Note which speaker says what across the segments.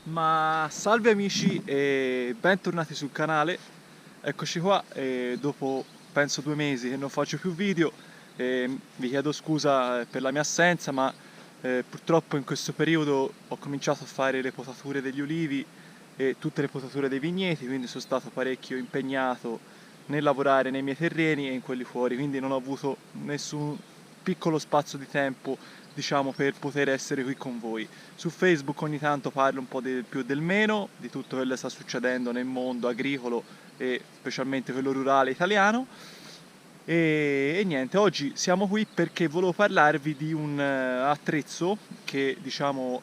Speaker 1: Ma salve amici e bentornati sul canale. Eccoci qua, dopo penso 2 mesi che non faccio più video. Vi chiedo scusa per la mia assenza, ma purtroppo in questo periodo ho cominciato a fare le potature degli ulivi e tutte le potature dei vigneti, quindi sono stato parecchio impegnato nel lavorare nei miei terreni e in quelli fuori, quindi non ho avuto nessun piccolo spazio di tempo, diciamo, per poter essere qui con voi. Su Facebook ogni tanto parlo un po' del più e del meno, di tutto quello che sta succedendo nel mondo agricolo e specialmente quello rurale italiano. E niente, oggi siamo qui perché volevo parlarvi di un attrezzo che diciamo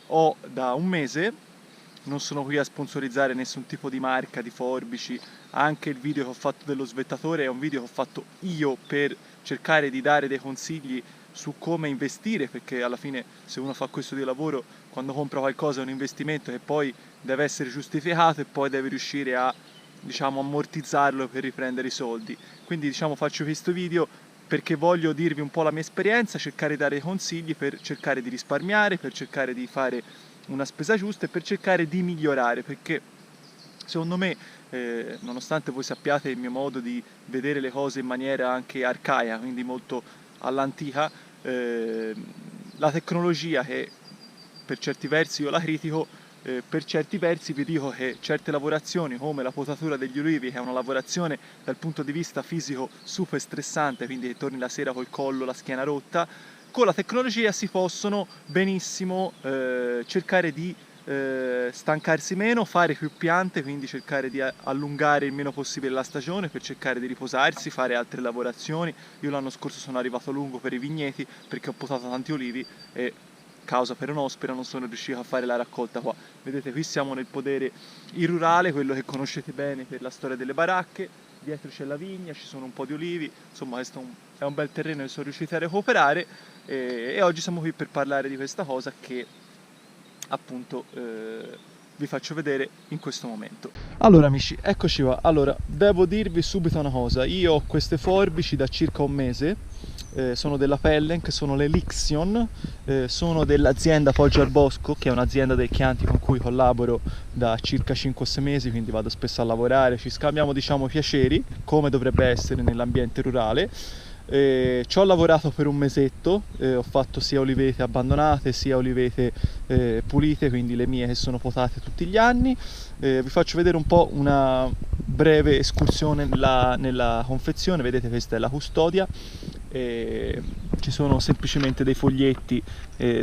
Speaker 1: ho da un mese. Non sono qui a sponsorizzare nessun tipo di marca di forbici. Anche il video che ho fatto dello svettatore è un video che ho fatto io per cercare di dare dei consigli su come investire, perché alla fine se uno fa questo di lavoro, quando compra qualcosa è un investimento che poi deve essere giustificato e poi deve riuscire a, diciamo, ammortizzarlo per riprendere i soldi. Quindi diciamo faccio questo video perché voglio dirvi un po' la mia esperienza, cercare di dare consigli per cercare di risparmiare, per cercare di fare una spesa giusta e per cercare di migliorare, perché secondo me, nonostante voi sappiate il mio modo di vedere le cose in maniera anche arcaica, quindi molto all'antica, la tecnologia che per certi versi io la critico, per certi versi vi dico che certe lavorazioni come la potatura degli ulivi, che è una lavorazione dal punto di vista fisico super stressante, quindi che torni la sera col collo, la schiena rotta, con la tecnologia si possono benissimo cercare di stancarsi meno, fare più piante, quindi cercare di allungare il meno possibile la stagione per cercare di riposarsi, fare altre lavorazioni. Io l'anno scorso sono arrivato lungo per i vigneti perché ho potato tanti ulivi e causa peronospora non sono riuscito a fare la raccolta qua. Vedete, qui siamo nel podere il rurale, quello che conoscete bene per la storia delle baracche. Dietro c'è la vigna, ci sono un po' di ulivi, insomma questo è un bel terreno che sono riusciti a recuperare e oggi siamo qui per parlare di questa cosa che appunto vi faccio vedere in questo momento. Allora amici, eccoci qua. Allora, devo dirvi subito una cosa. Io ho queste forbici da circa un mese, sono della Pellenc, sono le Lixion, sono dell'azienda Poggio al Bosco, che è un'azienda del Chianti con cui collaboro da circa 5-6 mesi, quindi vado spesso a lavorare, ci scambiamo diciamo piaceri, come dovrebbe essere nell'ambiente rurale. Ci ho lavorato per un mesetto, ho fatto sia olivete abbandonate sia olivete pulite, quindi le mie che sono potate tutti gli anni. Vi faccio vedere un po' una breve escursione nella confezione. Vedete, questa è la custodia. Ci sono semplicemente dei foglietti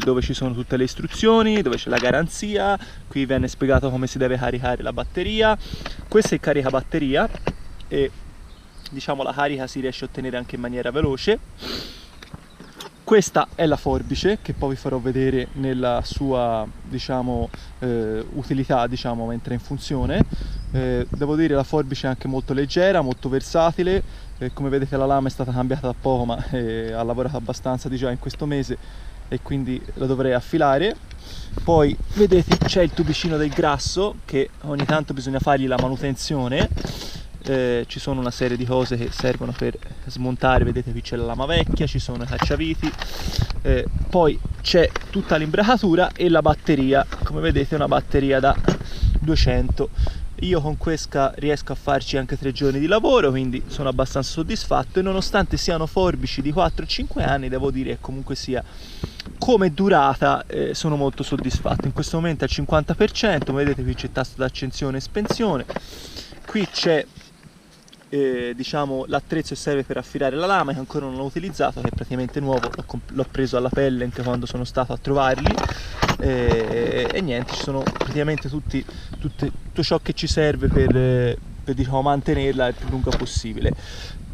Speaker 1: dove ci sono tutte le istruzioni, dove c'è la garanzia. Qui viene spiegato come si deve caricare la batteria. Questo è il caricabatteria e diciamo la carica si riesce a ottenere anche in maniera veloce. Questa è la forbice che poi vi farò vedere nella sua diciamo utilità, diciamo, mentre è in funzione. Devo dire la forbice è anche molto leggera, molto versatile. Come vedete la lama è stata cambiata da poco, ma ha lavorato abbastanza di già in questo mese e quindi la dovrei affilare. Poi vedete c'è il tubicino del grasso che ogni tanto bisogna fargli la manutenzione. Ci sono una serie di cose che servono per smontare, vedete qui c'è la lama vecchia, ci sono i cacciaviti, poi c'è tutta l'imbracatura e la batteria, come vedete è una batteria da 200. Io con questa riesco a farci anche 3 giorni di lavoro, quindi sono abbastanza soddisfatto e nonostante siano forbici di 4-5 anni devo dire che comunque sia come durata sono molto soddisfatto. In questo momento è al 50%, vedete qui c'è il tasto d'accensione e spensione, qui c'è diciamo l'attrezzo che serve per affilare la lama che ancora non ho utilizzato, che è praticamente nuovo, l'ho preso alla Pellenc quando sono stato a trovarli e niente, ci sono praticamente tutto ciò che ci serve per diciamo, mantenerla il più lunga possibile.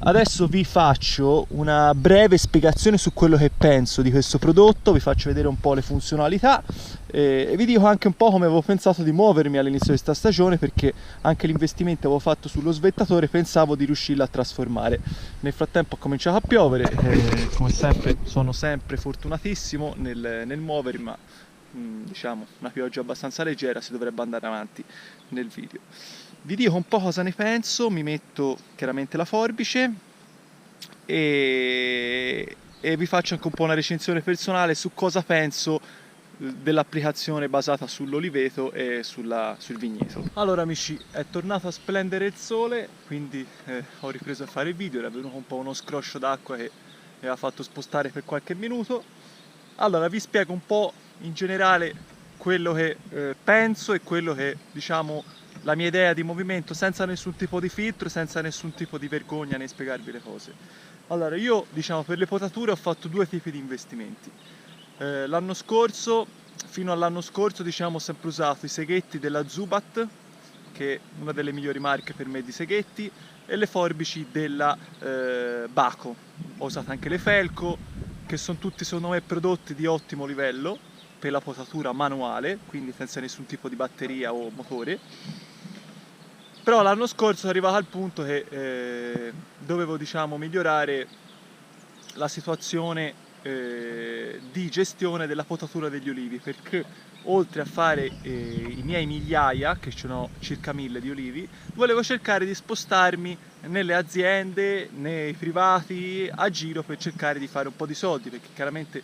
Speaker 1: Adesso vi faccio una breve spiegazione su quello che penso di questo prodotto, vi faccio vedere un po' le funzionalità e vi dico anche un po' come avevo pensato di muovermi all'inizio di questa stagione, perché anche l'investimento che avevo fatto sullo svettatore pensavo di riuscirlo a trasformare. Nel frattempo ha cominciato a piovere, come sempre sono sempre fortunatissimo nel muovermi, ma diciamo una pioggia abbastanza leggera, si dovrebbe andare avanti nel video. Vi dico un po' cosa ne penso, mi metto chiaramente la forbice e vi faccio anche un po' una recensione personale su cosa penso dell'applicazione basata sull'oliveto e sul vigneto. Allora amici, è tornato a splendere il sole, quindi ho ripreso a fare il video, era venuto un po' uno scroscio d'acqua che mi aveva fatto spostare per qualche minuto. Allora vi spiego un po' in generale quello che penso e quello che, diciamo, la mia idea di movimento, senza nessun tipo di filtro, senza nessun tipo di vergogna nel spiegarvi le cose. Allora, io, diciamo, per le potature ho fatto due tipi di investimenti. L'anno scorso, fino all'anno scorso, diciamo, ho sempre usato i seghetti della Zubat, che è una delle migliori marche per me di seghetti, e le forbici della Baco. Ho usato anche le Felco, che sono tutti secondo me prodotti di ottimo livello per la potatura manuale, quindi senza nessun tipo di batteria o motore. Però l'anno scorso sono arrivato al punto che dovevo, diciamo, migliorare la situazione di gestione della potatura degli olivi, perché oltre a fare i miei migliaia, che sono circa 1000 di olivi, volevo cercare di spostarmi nelle aziende, nei privati, a giro per cercare di fare un po' di soldi, perché chiaramente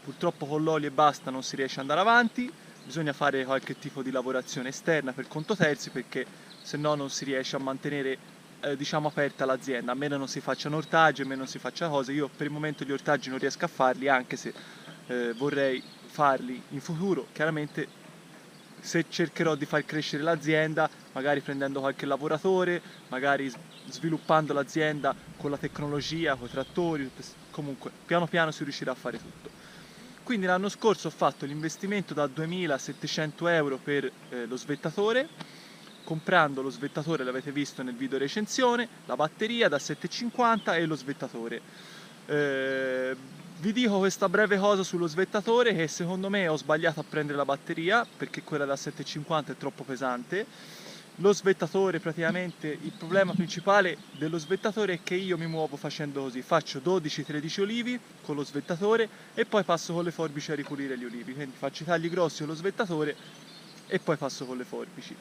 Speaker 1: purtroppo con l'olio e basta non si riesce ad andare avanti, bisogna fare qualche tipo di lavorazione esterna per conto terzi, perché se no non si riesce a mantenere diciamo aperta l'azienda, a meno non si facciano ortaggi, a meno non si faccia cose. Io per il momento gli ortaggi non riesco a farli, anche se vorrei farli in futuro. Chiaramente se cercherò di far crescere l'azienda, magari prendendo qualche lavoratore, magari sviluppando l'azienda con la tecnologia, con i trattori, comunque piano piano si riuscirà a fare tutto. Quindi l'anno scorso ho fatto l'investimento da 2700 euro per lo svettatore, comprando lo svettatore, l'avete visto nel video recensione, la batteria da 750 e lo svettatore. Vi dico questa breve cosa sullo svettatore, che secondo me ho sbagliato a prendere la batteria perché quella da 750 è troppo pesante. Lo svettatore, praticamente il problema principale dello svettatore è che io mi muovo facendo così, faccio 12-13 olivi con lo svettatore e poi passo con le forbici a ripulire gli olivi, quindi faccio i tagli grossi con lo svettatore e poi passo con le forbici.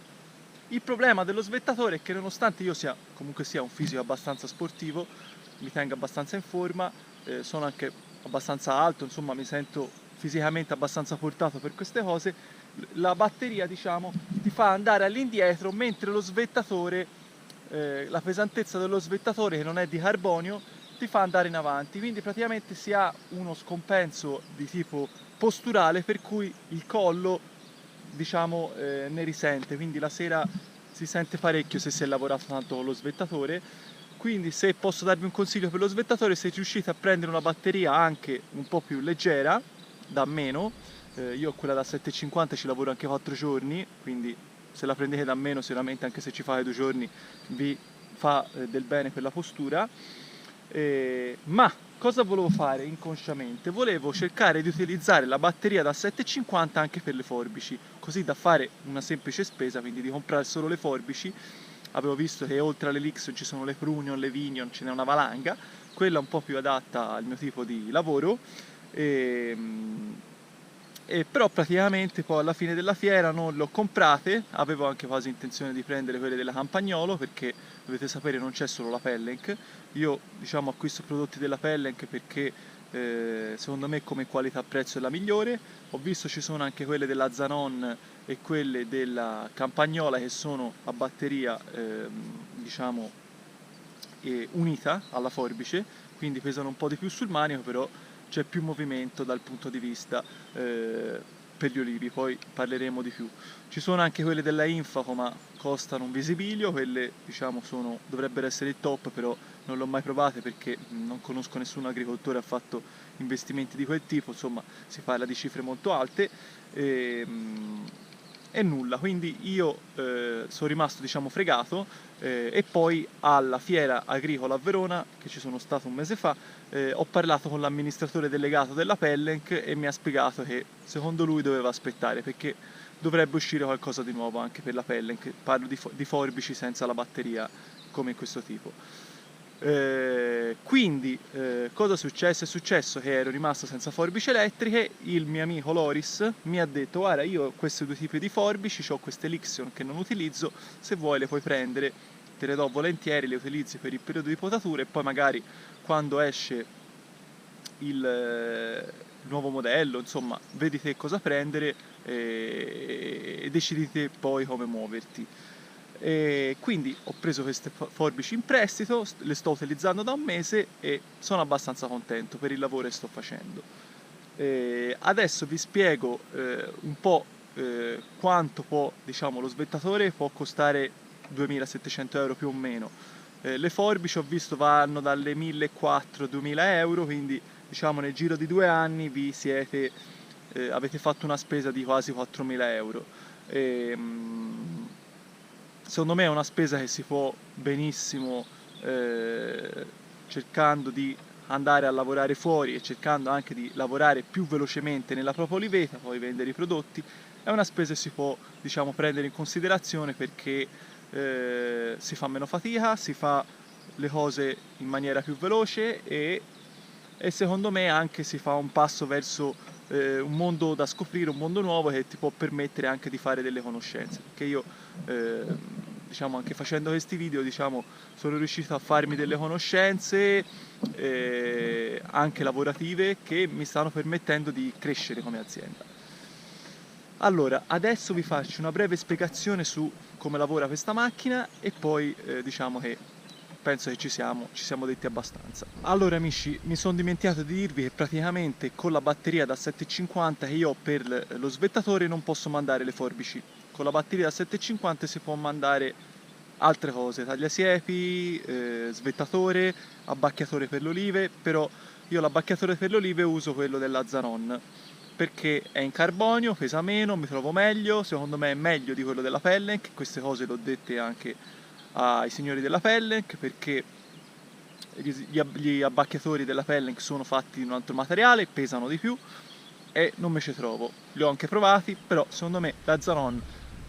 Speaker 1: Il problema dello svettatore è che nonostante io sia comunque sia un fisico abbastanza sportivo, mi tengo abbastanza in forma, sono anche abbastanza alto, insomma mi sento fisicamente abbastanza portato per queste cose, la batteria, diciamo, ti fa andare all'indietro, mentre lo svettatore, la pesantezza dello svettatore, che non è di carbonio, ti fa andare in avanti, quindi praticamente si ha uno scompenso di tipo posturale, per cui il collo, diciamo, ne risente, quindi la sera si sente parecchio se si è lavorato tanto con lo svettatore. Quindi se posso darvi un consiglio per lo svettatore, se riuscite a prendere una batteria anche un po' più leggera, da meno, io ho quella da 750, ci lavoro anche 4 giorni, quindi se la prendete da meno sicuramente anche se ci fate 2 giorni vi fa del bene per la postura. Ma cosa volevo fare inconsciamente? Volevo cercare di utilizzare la batteria da 750 anche per le forbici, così da fare una semplice spesa, quindi di comprare solo le forbici. Avevo visto che oltre alle Lixon ci sono le Prunion, le Vinion, ce n'è una valanga, quella un po' più adatta al mio tipo di lavoro. E, però praticamente poi alla fine della fiera non le ho comprate, avevo anche quasi intenzione di prendere quelle della Campagnolo, perché dovete sapere non c'è solo la Pellenc, io diciamo acquisto prodotti della Pellenc perché secondo me come qualità prezzo è la migliore. Ho visto ci sono anche quelle della Zanon e quelle della Campagnola che sono a batteria diciamo unita alla forbice, quindi pesano un po' di più sul manico, però c'è più movimento dal punto di vista per gli olivi, poi parleremo di più. Ci sono anche quelle della Infaco, ma costano un visibilio, quelle diciamo dovrebbero essere il top, però non l'ho mai provate perché non conosco nessun agricoltore che ha fatto investimenti di quel tipo, insomma si parla di cifre molto alte. E nulla, quindi io sono rimasto, diciamo, fregato, e poi alla fiera agricola a Verona, che ci sono stato un mese fa, ho parlato con l'amministratore delegato della Pellenc e mi ha spiegato che secondo lui doveva aspettare perché dovrebbe uscire qualcosa di nuovo anche per la Pellenc. Parlo di forbici senza la batteria come in questo tipo. Quindi cosa è successo? È successo che ero rimasto senza forbici elettriche. Il mio amico Loris mi ha detto: guarda, io ho questi due tipi di forbici, ho queste Lixion che non utilizzo, se vuoi le puoi prendere, te le do volentieri, le utilizzi per il periodo di potatura e poi magari quando esce il nuovo modello, insomma, vedi te cosa prendere e decidi te poi come muoverti. E quindi ho preso queste forbici in prestito, le sto utilizzando da un mese e sono abbastanza contento per il lavoro che sto facendo. Adesso vi spiego un po' quanto può, diciamo, lo svettatore può costare 2700 euro più o meno. Le forbici ho visto vanno dalle 1400-2000 euro, quindi diciamo nel giro di 2 anni avete fatto una spesa di quasi 4000 euro. Secondo me è una spesa che si può benissimo, cercando di andare a lavorare fuori e cercando anche di lavorare più velocemente nella propria oliveta, poi vendere i prodotti, è una spesa che si può, diciamo, prendere in considerazione perché si fa meno fatica, si fa le cose in maniera più veloce e secondo me anche si fa un passo verso un mondo da scoprire, un mondo nuovo che ti può permettere anche di fare delle conoscenze, perché io diciamo anche facendo questi video, diciamo, sono riuscito a farmi delle conoscenze anche lavorative che mi stanno permettendo di crescere come azienda. Allora, adesso vi faccio una breve spiegazione su come lavora questa macchina e poi diciamo che penso che ci siamo detti abbastanza. Allora amici, mi sono dimenticato di dirvi che praticamente con la batteria da 750 che io ho per lo svettatore non posso mandare le forbici. Con la batteria da 750 si può mandare altre cose, tagliasiepi, svettatore, abbacchiatore per le olive, però io l'abbacchiatore per le olive uso quello della Zanon perché è in carbonio, pesa meno, mi trovo meglio, secondo me è meglio di quello della Pellenc, queste cose le ho dette anche ai signori della Pellenc perché gli abbacchiatori della Pellenc sono fatti di un altro materiale, pesano di più e non me ci trovo. Li ho anche provati, però secondo me la Zanon,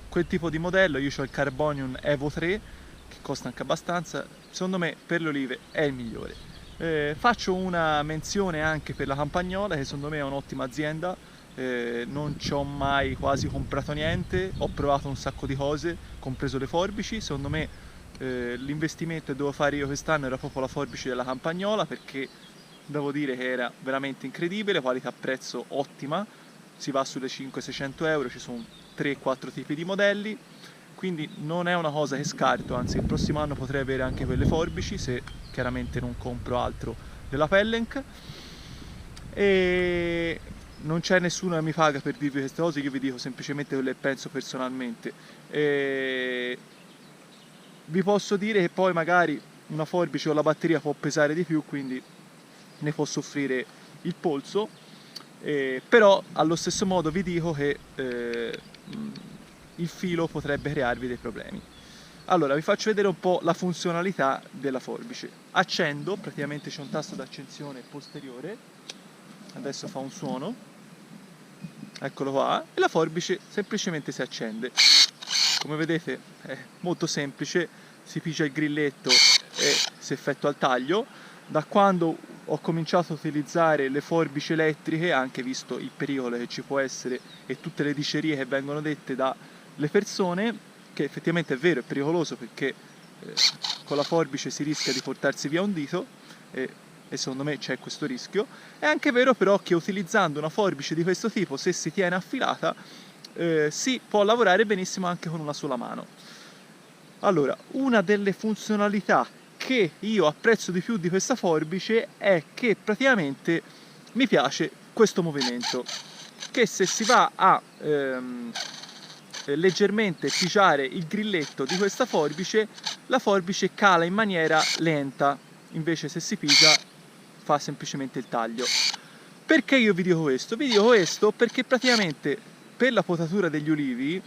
Speaker 1: quel tipo di modello, io ho il Carbonium Evo 3 che costa anche abbastanza, secondo me per le olive è il migliore. Faccio una menzione anche per la Campagnola che secondo me è un'ottima azienda, non ci ho mai quasi comprato niente, ho provato un sacco di cose, compreso le forbici, secondo me l'investimento che devo fare io quest'anno era proprio la forbice della Campagnola perché devo dire che era veramente incredibile, qualità-prezzo ottima, si va sulle 500-600 euro, ci sono 3-4 tipi di modelli, quindi non è una cosa che scarto, anzi il prossimo anno potrei avere anche quelle forbici se chiaramente non compro altro della Pellenc. E non c'è nessuno che mi paga per dirvi queste cose, io vi dico semplicemente quello che penso personalmente. Vi posso dire che poi magari una forbice o la batteria può pesare di più, quindi ne può soffrire il polso, però allo stesso modo vi dico che il filo potrebbe crearvi dei problemi. Allora vi faccio vedere un po' la funzionalità della forbice. Accendo, praticamente c'è un tasto d'accensione posteriore, adesso fa un suono, eccolo qua, e la forbice semplicemente si accende. Come vedete è molto semplice, si pigia il grilletto e si effettua il taglio. Da quando ho cominciato a utilizzare le forbici elettriche, anche visto il pericolo che ci può essere e tutte le dicerie che vengono dette dalle persone, che effettivamente è vero, è pericoloso perché con la forbice si rischia di portarsi via un dito e secondo me c'è questo rischio. È anche vero però che utilizzando una forbice di questo tipo, se si tiene affilata, si può lavorare benissimo anche con una sola mano. Allora, una delle funzionalità che io apprezzo di più di questa forbice è che praticamente mi piace questo movimento, che se si va a leggermente pigiare il grilletto di questa forbice, la forbice cala in maniera lenta, invece se si pigia fa semplicemente il taglio. Perché io vi dico questo? Vi dico questo perché praticamente per la potatura degli ulivi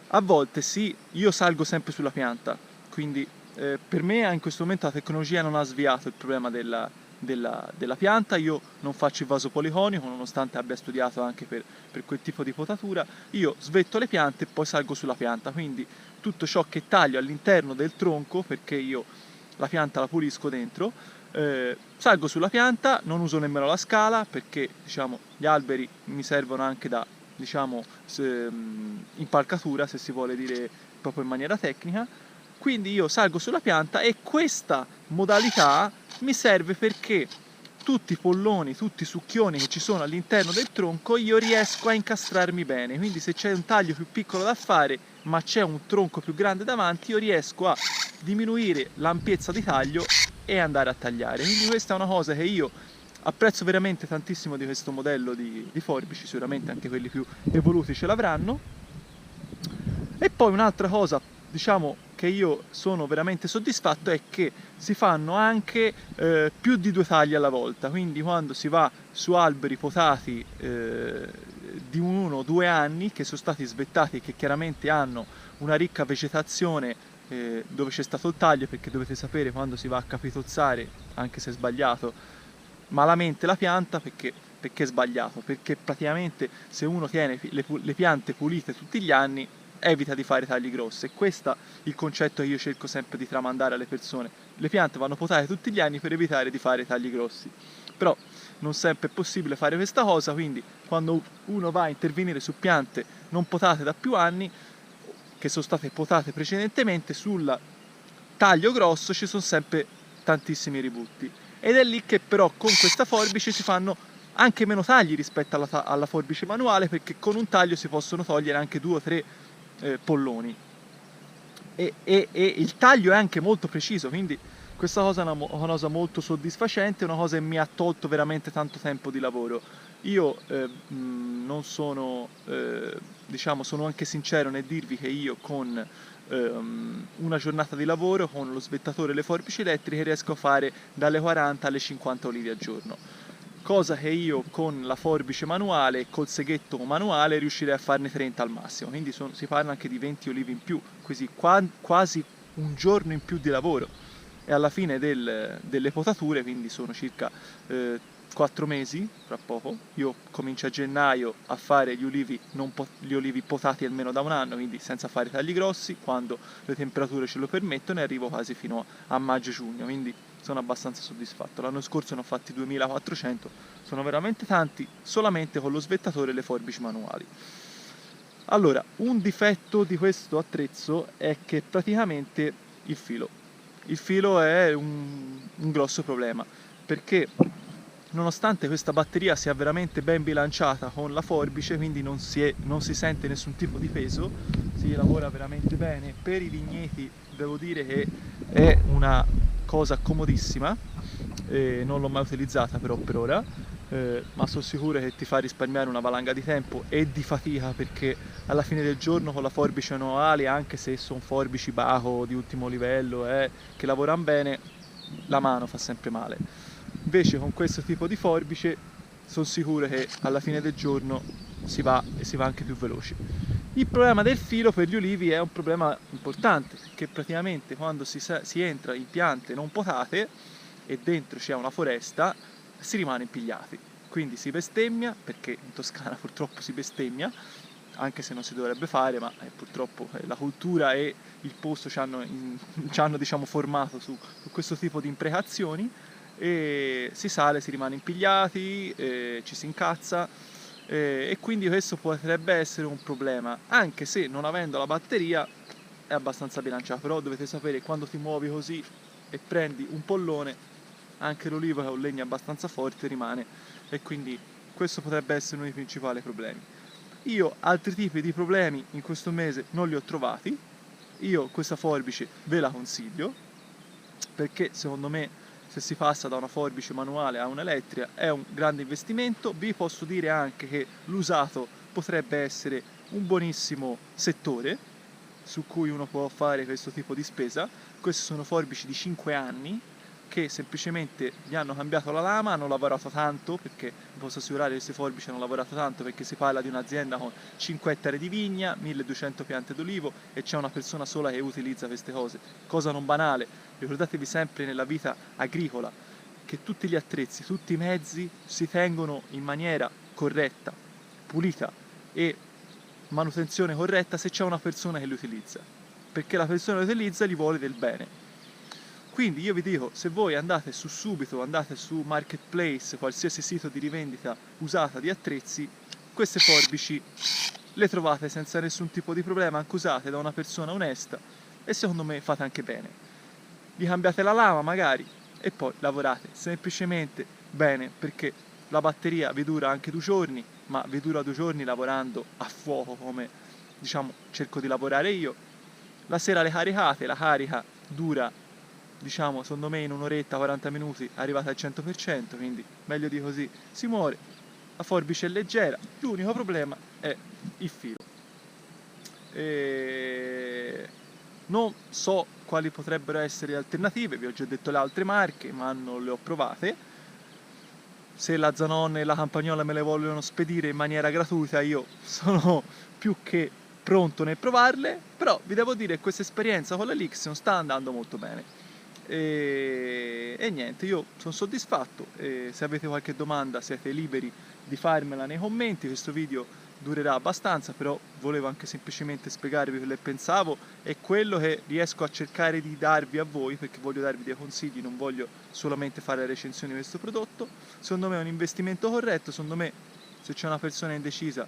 Speaker 1: a volte sì, io salgo sempre sulla pianta, quindi per me in questo momento la tecnologia non ha sviato il problema della pianta, io non faccio il vaso policonico nonostante abbia studiato anche per quel tipo di potatura, io svetto le piante e poi salgo sulla pianta, quindi tutto ciò che taglio all'interno del tronco, perché io la pianta la pulisco dentro, salgo sulla pianta, non uso nemmeno la scala perché diciamo gli alberi mi servono anche da diciamo impalcatura, se si vuole dire proprio in maniera tecnica, quindi io salgo sulla pianta e questa modalità mi serve perché tutti i polloni, tutti i succhioni che ci sono all'interno del tronco, io riesco a incastrarmi bene. Quindi se c'è un taglio più piccolo da fare, ma c'è un tronco più grande davanti, io riesco a diminuire l'ampiezza di taglio e andare a tagliare. Quindi questa è una cosa che io apprezzo veramente tantissimo di questo modello di forbici, sicuramente anche quelli più evoluti ce l'avranno. E poi un'altra cosa, diciamo, che io sono veramente soddisfatto è che si fanno anche più di 2 tagli alla volta, quindi quando si va su alberi potati di 1 o 2 anni che sono stati svettati e che chiaramente hanno una ricca vegetazione dove c'è stato il taglio, perché dovete sapere quando si va a capitozzare, anche se è sbagliato, malamente la pianta, perché è sbagliato? Perché praticamente se uno tiene le piante pulite tutti gli anni evita di fare tagli grossi, e questo è il concetto che io cerco sempre di tramandare alle persone. Le piante vanno potate tutti gli anni per evitare di fare tagli grossi, però non sempre è possibile fare questa cosa, quindi quando uno va a intervenire su piante non potate da più anni, che sono state potate precedentemente, sul taglio grosso ci sono sempre tantissimi ributti, ed è lì che però con questa forbice si fanno anche meno tagli rispetto alla forbice manuale, perché con un taglio si possono togliere anche 2 o 3 polloni e il taglio è anche molto preciso, quindi questa cosa è una cosa molto soddisfacente, una cosa che mi ha tolto veramente tanto tempo di lavoro. Io non sono, diciamo, sono anche sincero nel dirvi che io con una giornata di lavoro, con lo svettatore e le forbici elettriche, riesco a fare dalle 40 alle 50 olivi al giorno, cosa che io con la forbice manuale e col seghetto manuale riuscirei a farne 30 al massimo, quindi si parla anche di 20 olivi in più, così quasi un giorno in più di lavoro. E alla fine delle potature, quindi sono circa 4 mesi, fra poco, io comincio a gennaio a fare gli olivi potati almeno da 1 anno, quindi senza fare tagli grossi, quando le temperature ce lo permettono, e arrivo quasi fino a maggio-giugno, quindi sono abbastanza soddisfatto. L'anno scorso ne ho fatti 2400, sono veramente tanti, solamente con lo svettatore e le forbici manuali. Allora, un difetto di questo attrezzo è che praticamente il filo è un grosso problema, perché nonostante questa batteria sia veramente ben bilanciata con la forbice, quindi non si sente nessun tipo di peso, si lavora veramente bene. Per i vigneti devo dire che è una cosa comodissima, non l'ho mai utilizzata però per ora, ma sono sicuro che ti fa risparmiare una valanga di tempo e di fatica, perché alla fine del giorno con la forbice manuale, anche se sono forbici Baco di ultimo livello che lavorano bene, la mano fa sempre male. Invece con questo tipo di forbice sono sicuro che alla fine del giorno si va anche più veloci. Il problema del filo per gli ulivi è un problema importante, perché praticamente quando si entra in piante non potate e dentro c'è una foresta, si rimane impigliati. Quindi si bestemmia, perché in Toscana purtroppo si bestemmia, anche se non si dovrebbe fare, ma purtroppo la cultura e il posto ci hanno diciamo, formato su questo tipo di imprecazioni, e si sale, si rimane impigliati, ci si incazza, e quindi questo potrebbe essere un problema, anche se non avendo la batteria è abbastanza bilanciato. Però dovete sapere che quando ti muovi così e prendi un pollone, anche l'olivo, che è un legno abbastanza forte, rimane, e quindi questo potrebbe essere uno dei principali problemi. Io altri tipi di problemi in questo mese non li ho trovati. Io questa forbice ve la consiglio, perché secondo me se si passa da una forbice manuale a un'elettrica è un grande investimento. Vi posso dire anche che l'usato potrebbe essere un buonissimo settore su cui uno può fare questo tipo di spesa. Queste sono forbici di 5 anni che semplicemente gli hanno cambiato la lama, hanno lavorato tanto, perché vi posso assicurare che queste forbici hanno lavorato tanto, perché si parla di un'azienda con 5 ettari di vigna, 1200 piante d'olivo, e c'è una persona sola che utilizza queste cose, cosa non banale. Ricordatevi sempre nella vita agricola che tutti gli attrezzi, tutti i mezzi si tengono in maniera corretta, pulita e manutenzione corretta se c'è una persona che li utilizza, perché la persona che li utilizza gli vuole del bene. Quindi io vi dico, se voi andate su Subito, andate su Marketplace, qualsiasi sito di rivendita usata di attrezzi, queste forbici le trovate senza nessun tipo di problema, anche usate da una persona onesta, e secondo me fate anche bene. Gli cambiate la lama magari e poi lavorate semplicemente bene, perché la batteria vi dura anche 2 giorni, ma vi dura 2 giorni lavorando a fuoco come diciamo cerco di lavorare io. La sera le caricate, la carica dura diciamo secondo me in un'oretta 40 minuti arrivate al 100%, quindi meglio di così si muore. La forbice è leggera, l'unico problema è il filo. E non so quali potrebbero essere le alternative, vi ho già detto le altre marche, ma non le ho provate. Se la Zanon e la Campagnola me le vogliono spedire in maniera gratuita, io sono più che pronto nel provarle, però vi devo dire che questa esperienza con la Lixion sta andando molto bene. E niente, io sono soddisfatto, e se avete qualche domanda siete liberi di farmela nei commenti. Questo video durerà abbastanza, però volevo anche semplicemente spiegarvi quello che pensavo e quello che riesco a cercare di darvi a voi, perché voglio darvi dei consigli, non voglio solamente fare recensioni di questo prodotto. Secondo me è un investimento corretto, secondo me se c'è una persona indecisa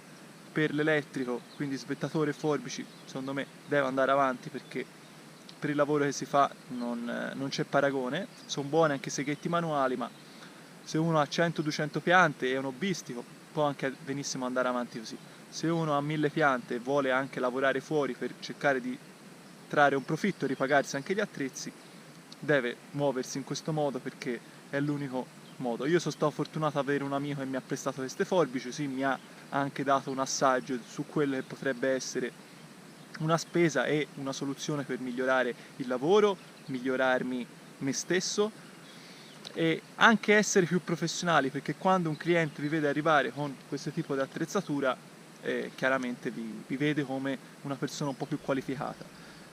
Speaker 1: per l'elettrico, quindi svettatore e forbici, secondo me deve andare avanti, perché per il lavoro che si fa non c'è paragone. Sono buoni anche i seghetti manuali, ma se uno ha 100-200 piante e è un hobbistico può anche benissimo andare avanti così. Se uno ha 1000 piante e vuole anche lavorare fuori per cercare di trarre un profitto e ripagarsi anche gli attrezzi, deve muoversi in questo modo, perché è l'unico modo. Io sono stato fortunato ad avere un amico che mi ha prestato queste forbici, sì, mi ha anche dato un assaggio su quello che potrebbe essere una spesa e una soluzione per migliorare il lavoro, migliorarmi me stesso e anche essere più professionali, perché quando un cliente vi vede arrivare con questo tipo di attrezzatura chiaramente vi vede come una persona un po' più qualificata.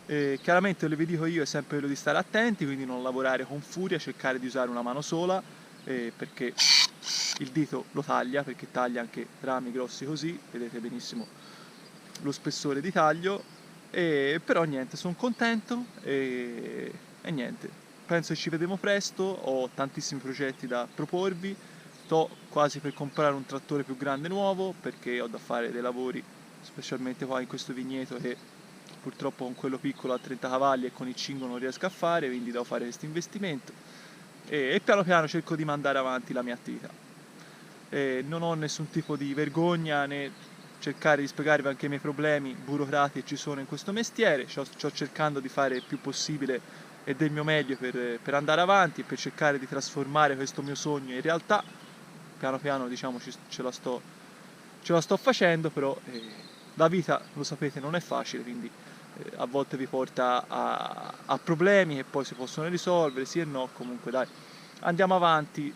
Speaker 1: Chiaramente quello che vi dico io è sempre quello di stare attenti, quindi non lavorare con furia, cercare di usare una mano sola, perché il dito lo taglia, perché taglia anche rami grossi così, vedete benissimo lo spessore di taglio. Però niente, sono contento e niente, penso che ci vedremo presto. Ho tantissimi progetti da proporvi, sto quasi per comprare un trattore più grande nuovo, perché ho da fare dei lavori specialmente qua in questo vigneto che purtroppo con quello piccolo a 30 cavalli e con il Cingo non riesco a fare, quindi devo fare questo investimento e piano piano cerco di mandare avanti la mia attività. Non ho nessun tipo di vergogna né cercare di spiegarvi anche i miei problemi burocratici che ci sono in questo mestiere. Sto cercando di fare il più possibile e del mio meglio per andare avanti, per cercare di trasformare questo mio sogno in realtà. Piano piano diciamo ce la sto facendo, però la vita, lo sapete, non è facile, quindi a volte vi porta a problemi che poi si possono risolvere, sì e no. Comunque dai, andiamo avanti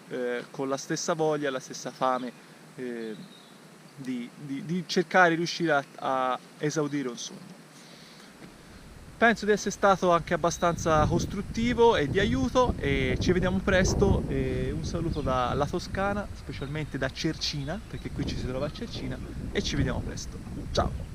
Speaker 1: con la stessa voglia, la stessa fame di cercare di riuscire a esaudire un sogno. Penso di essere stato anche abbastanza costruttivo e di aiuto, e ci vediamo presto. Un saluto dalla Toscana, specialmente da Cercina, perché qui ci si trova a Cercina, e ci vediamo presto. Ciao!